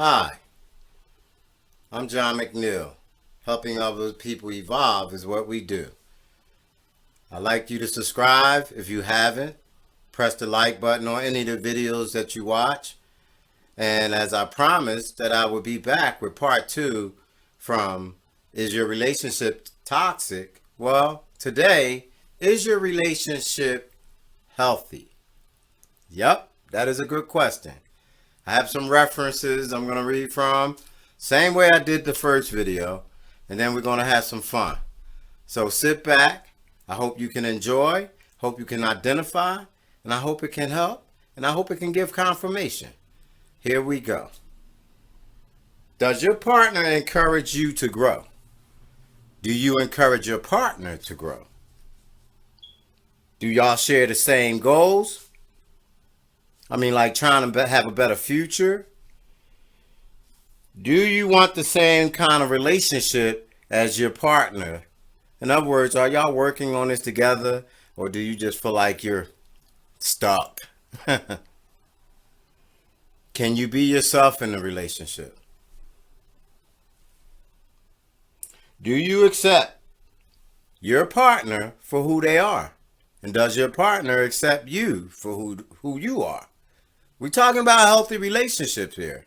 Hi, I'm John McNeil. Helping other people evolve is what we do. I'd like you to subscribe if you haven't. Press the like button on any of the videos that you watch. And as I promised that I would be back with part 2 from Is Your Relationship Toxic? Well, today, is your relationship healthy? Yep, that is a good question. I have some references I'm going to read from. Same way I did the first video. And then we're going to have some fun. So sit back. I hope you can enjoy. Hope you can identify. And I hope it can help. And I hope it can give confirmation. Here we go. Does your partner encourage you to grow? Do you encourage your partner to grow? Do y'all share the same goals? I mean, like trying to have a better future? Do you want the same kind of relationship as your partner? In other words, are y'all working on this together, or do you just feel like you're stuck? Can you be yourself in the relationship? Do you accept your partner for who they are? And does your partner accept you for who you are? We're talking about healthy relationships here.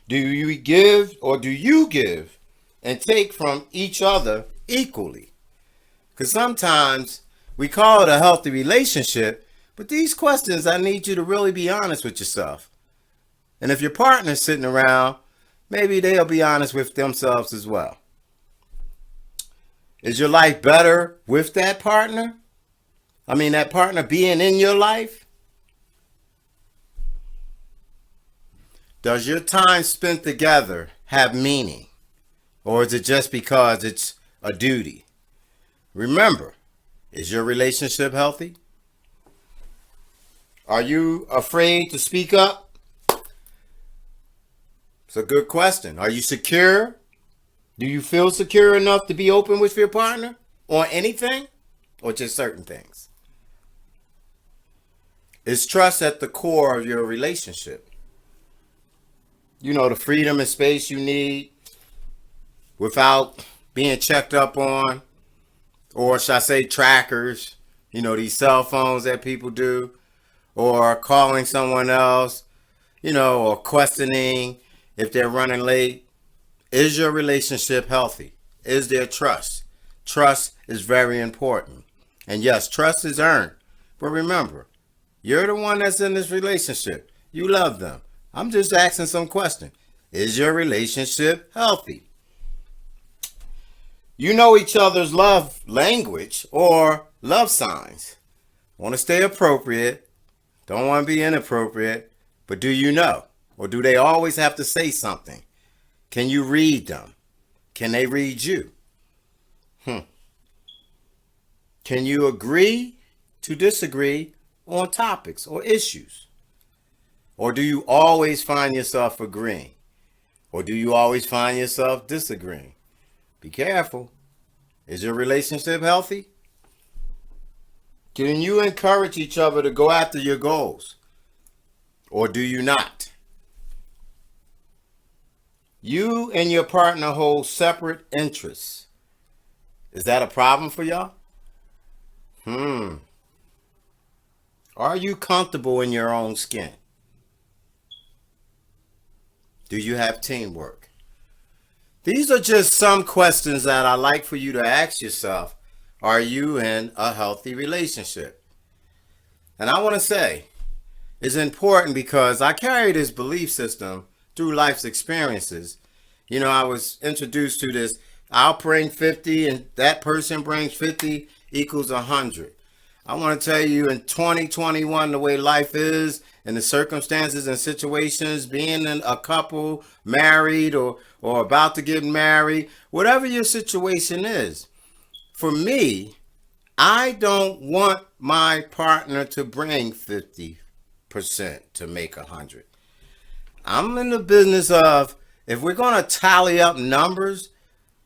Do you give and take from each other equally? Because sometimes we call it a healthy relationship, but these questions, I need you to really be honest with yourself. And if your partner's sitting around, maybe they'll be honest with themselves as well. Is your life better with that partner? I mean, that partner being in your life? Does your time spent together have meaning? Or is it just because it's a duty? Remember, is your relationship healthy? Are you afraid to speak up? It's a good question. Are you secure? Do you feel secure enough to be open with your partner on anything or just certain things? Is trust at the core of your relationship? You know, the freedom and space you need without being checked up on, or should I say trackers, you know, these cell phones that people do, or calling someone else, you know, or questioning if they're running late. Is your relationship healthy? Is there trust? Trust is very important. And yes, trust is earned. But remember, you're the one that's in this relationship. You love them. I'm just asking some question. Is your relationship healthy? You know each other's love language or love signs. Want to stay appropriate. Don't want to be inappropriate. But do you know? Or do they always have to say something? Can you read them? Can they read you? Can you agree to disagree on topics or issues? Or do you always find yourself agreeing? Or do you always find yourself disagreeing? Be careful. Is your relationship healthy? Can you encourage each other to go after your goals? Or do you not? You and your partner hold separate interests. Is that a problem for y'all? Are you comfortable in your own skin? Do you have teamwork? These are just some questions that I like for you to ask yourself. Are you in a healthy relationship? And I want to say, it's important because I carry this belief system through life's experiences. You know, I was introduced to this. I'll bring 50 and that person brings 50 equals 100. I want to tell you in 2021, the way life is and the circumstances and situations, being in a couple, married or about to get married, whatever your situation is. For me, I don't want my partner to bring 50% to make 100. I'm in the business of, if we're going to tally up numbers,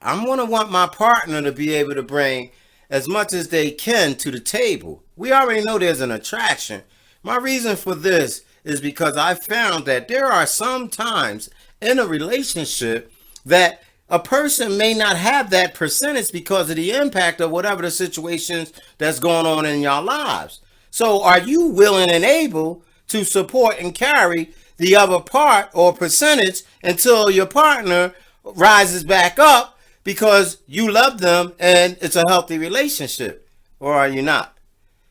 I'm going to want my partner to be able to bring as much as they can to the table. We already know there's an attraction. My reason for this is because I found that there are some times in a relationship that a person may not have that percentage because of the impact of whatever the situations that's going on in your lives. So are you willing and able to support and carry the other part or percentage until your partner rises back up because you love them and it's a healthy relationship? Or are you not?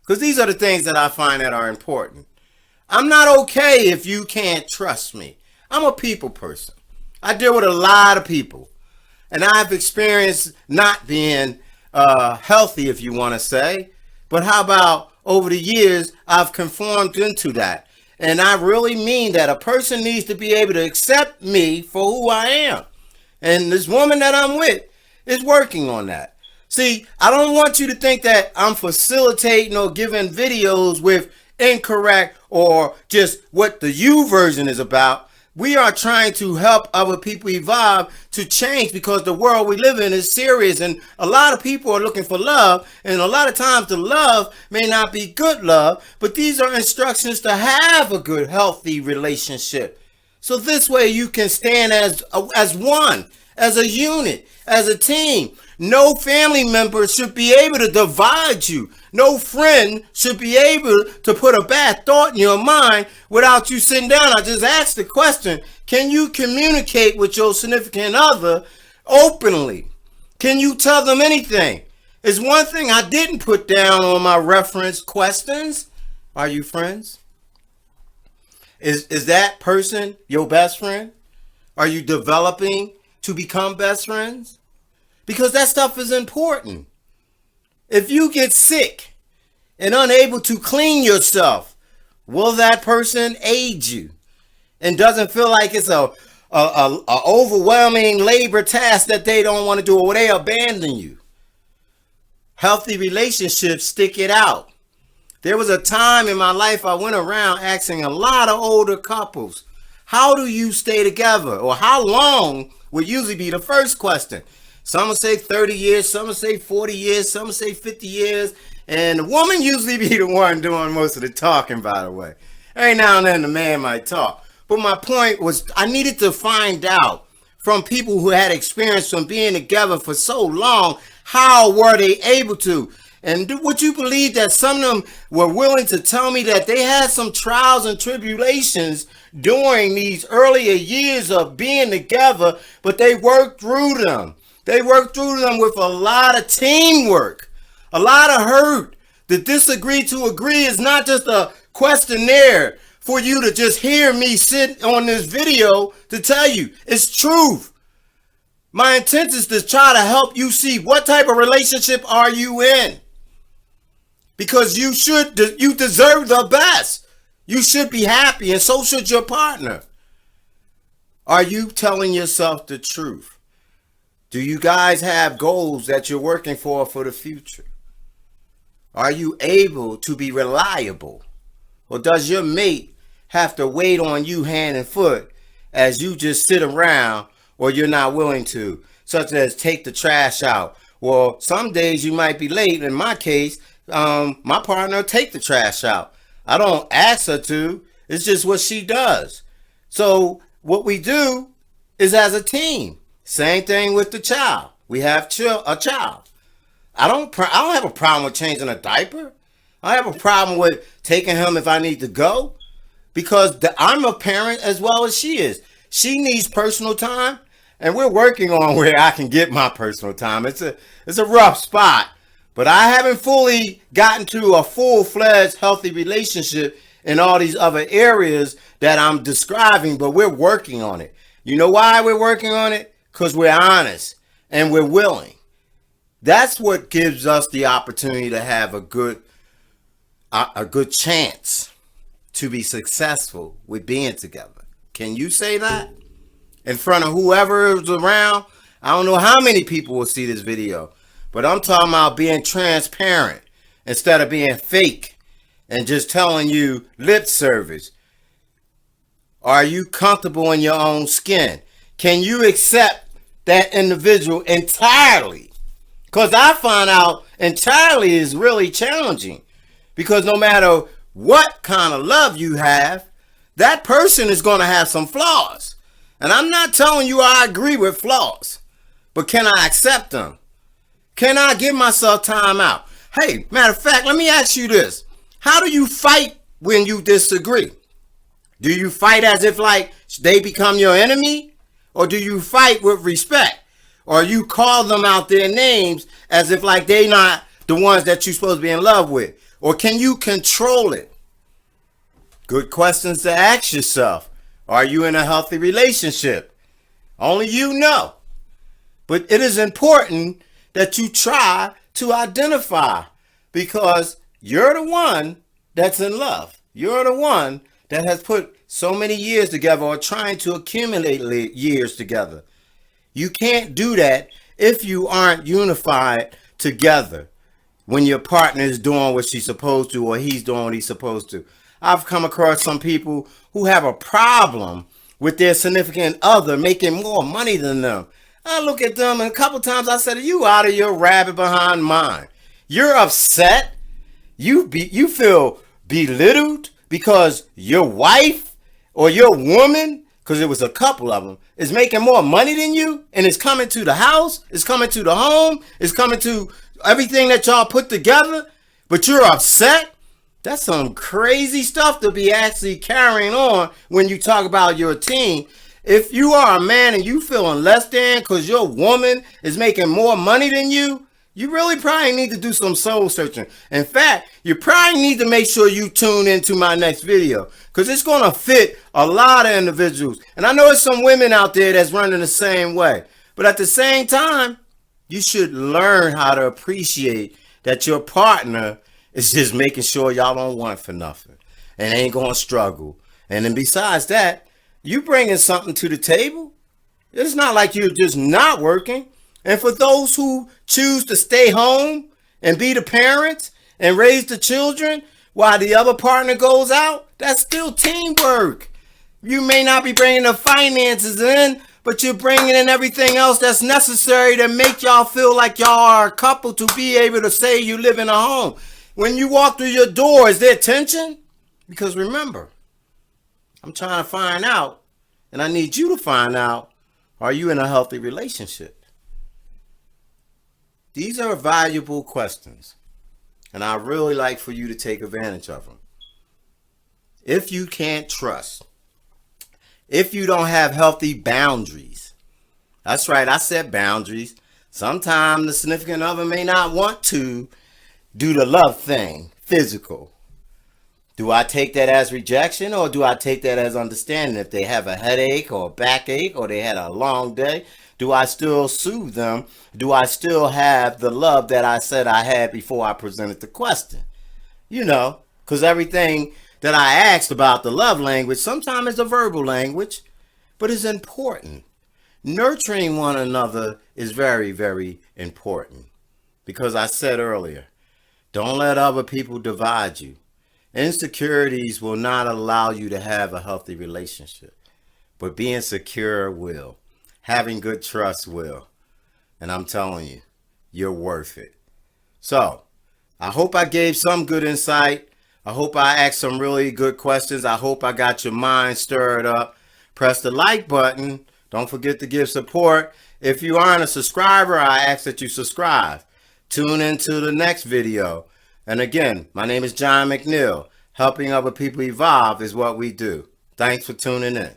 Because these are the things that I find that are important. I'm not okay if you can't trust me. I'm a people person. I deal with a lot of people. And I've experienced not being healthy, if you want to say. But how about over the years, I've conformed into that. And I really mean that a person needs to be able to accept me for who I am. And this woman that I'm with is working on that. See, I don't want you to think that I'm facilitating or giving videos with incorrect or just what the you version is about. We are trying to help other people evolve to change because the world we live in is serious and a lot of people are looking for love, and a lot of times the love may not be good love, but these are instructions to have a good, healthy relationship. So this way you can stand as one, as a unit, as a team. No family member should be able to divide you. No friend should be able to put a bad thought in your mind without you sitting down. I just asked the question, can you communicate with your significant other openly? Can you tell them anything? It's one thing I didn't put down on my reference questions. Are you friends? Is that person your best friend? Are you developing to become best friends? Because that stuff is important. If you get sick and unable to clean yourself, will that person aid you? And doesn't feel like it's a overwhelming labor task that they don't want to do, or they abandon you. Healthy relationships stick it out. There was a time in my life I went around asking a lot of older couples, how do you stay together? Or how long would usually be the first question. Some will say 30 years, some will say 40 years, some will say 50 years. And the woman usually be the one doing most of the talking, by the way. Every now and then the man might talk. But my point was I needed to find out from people who had experience from being together for so long, how were they able to? And would you believe that some of them were willing to tell me that they had some trials and tribulations during these earlier years of being together, but they worked through them. They worked through them with a lot of teamwork, a lot of hurt. The disagree to agree is not just a questionnaire for you to just hear me sit on this video to tell you. It's truth. My intent is to try to help you see what type of relationship are you in. Because you deserve the best. You should be happy, and so should your partner. Are you telling yourself the truth? Do you guys have goals that you're working for the future? Are you able to be reliable? Or does your mate have to wait on you hand and foot as you just sit around, or you're not willing to, such as take the trash out? Well, some days you might be late. In my case, my partner take the trash out. I don't ask her to. It's just what she does. So what we do is as a team. Same thing with the child. We have a child. I don't have a problem with changing a diaper. I have a problem with taking him if I need to go, because I'm a parent as well as she is. She needs personal time, and we're working on where I can get my personal time. It's a rough spot, but I haven't fully gotten to a full-fledged healthy relationship in all these other areas that I'm describing, but we're working on it. You know why we're working on it? Because we're honest and we're willing. That's what gives us the opportunity to have a good chance to be successful with being together. Can you say that? In front of whoever is around? I don't know how many people will see this video, but I'm talking about being transparent instead of being fake and just telling you lip service. Are you comfortable in your own skin? Can you accept that individual entirely? Because I find out entirely is really challenging, because no matter what kind of love you have, that person is going to have some flaws. And I'm not telling you I agree with flaws, but can I accept them? Can I give myself time out? Hey, matter of fact, let me ask you this. How do you fight when you disagree? Do you fight as if like they become your enemy? Or do you fight with respect? Or you call them out their names as if like they not the ones that you're supposed to be in love with? Or can you control it? Good questions to ask yourself. Are you in a healthy relationship? Only you know. But it is important that you try to identify, because you're the one that's in love. You're the one that has put so many years together or trying to accumulate years together. You can't do that if you aren't unified together when your partner is doing what she's supposed to or he's doing what he's supposed to. I've come across some people who have a problem with their significant other making more money than them. I look at them and a couple times I said, you out of your rabbit behind mine. You're upset. You feel belittled because your wife or your woman, because it was a couple of them, is making more money than you and is coming to the house, is coming to the home, is coming to everything that y'all put together, but you're upset. That's some crazy stuff to be actually carrying on when you talk about your team. If you are a man and you feeling less than because your woman is making more money than you, you really probably need to do some soul searching. In fact, you probably need to make sure you tune into my next video, because it's going to fit a lot of individuals. And I know there's some women out there that's running the same way. But at the same time, you should learn how to appreciate that your partner is just making sure y'all don't want for nothing and ain't going to struggle. And then besides that, you bringing something to the table. It's not like you're just not working. And for those who choose to stay home and be the parents and raise the children while the other partner goes out, that's still teamwork. You may not be bringing the finances in, but you're bringing in everything else that's necessary to make y'all feel like y'all are a couple, to be able to say you live in a home. When you walk through your door, is there tension? Because remember, I'm trying to find out, and I need you to find out, are you in a healthy relationship? These are valuable questions, and I really like for you to take advantage of them. If you can't trust, if you don't have healthy boundaries, that's right, I said boundaries. Sometimes the significant other may not want to do the love thing, physical. Do I take that as rejection, or do I take that as understanding? If they have a headache or a backache or they had a long day, do I still soothe them? Do I still have the love that I said I had before I presented the question? You know, because everything that I asked about the love language, sometimes it's a verbal language, but it's important. Nurturing one another is very, very important, because I said earlier, don't let other people divide you. Insecurities will not allow you to have a healthy relationship, but being secure will. Having good trust will. And I'm telling you, you're worth it. So, I hope I gave some good insight. I hope I asked some really good questions. I hope I got your mind stirred up. Press the like button. Don't forget to give support. If you aren't a subscriber, I ask that you subscribe. Tune into the next video. And again, my name is John McNeil. Helping other people evolve is what we do. Thanks for tuning in.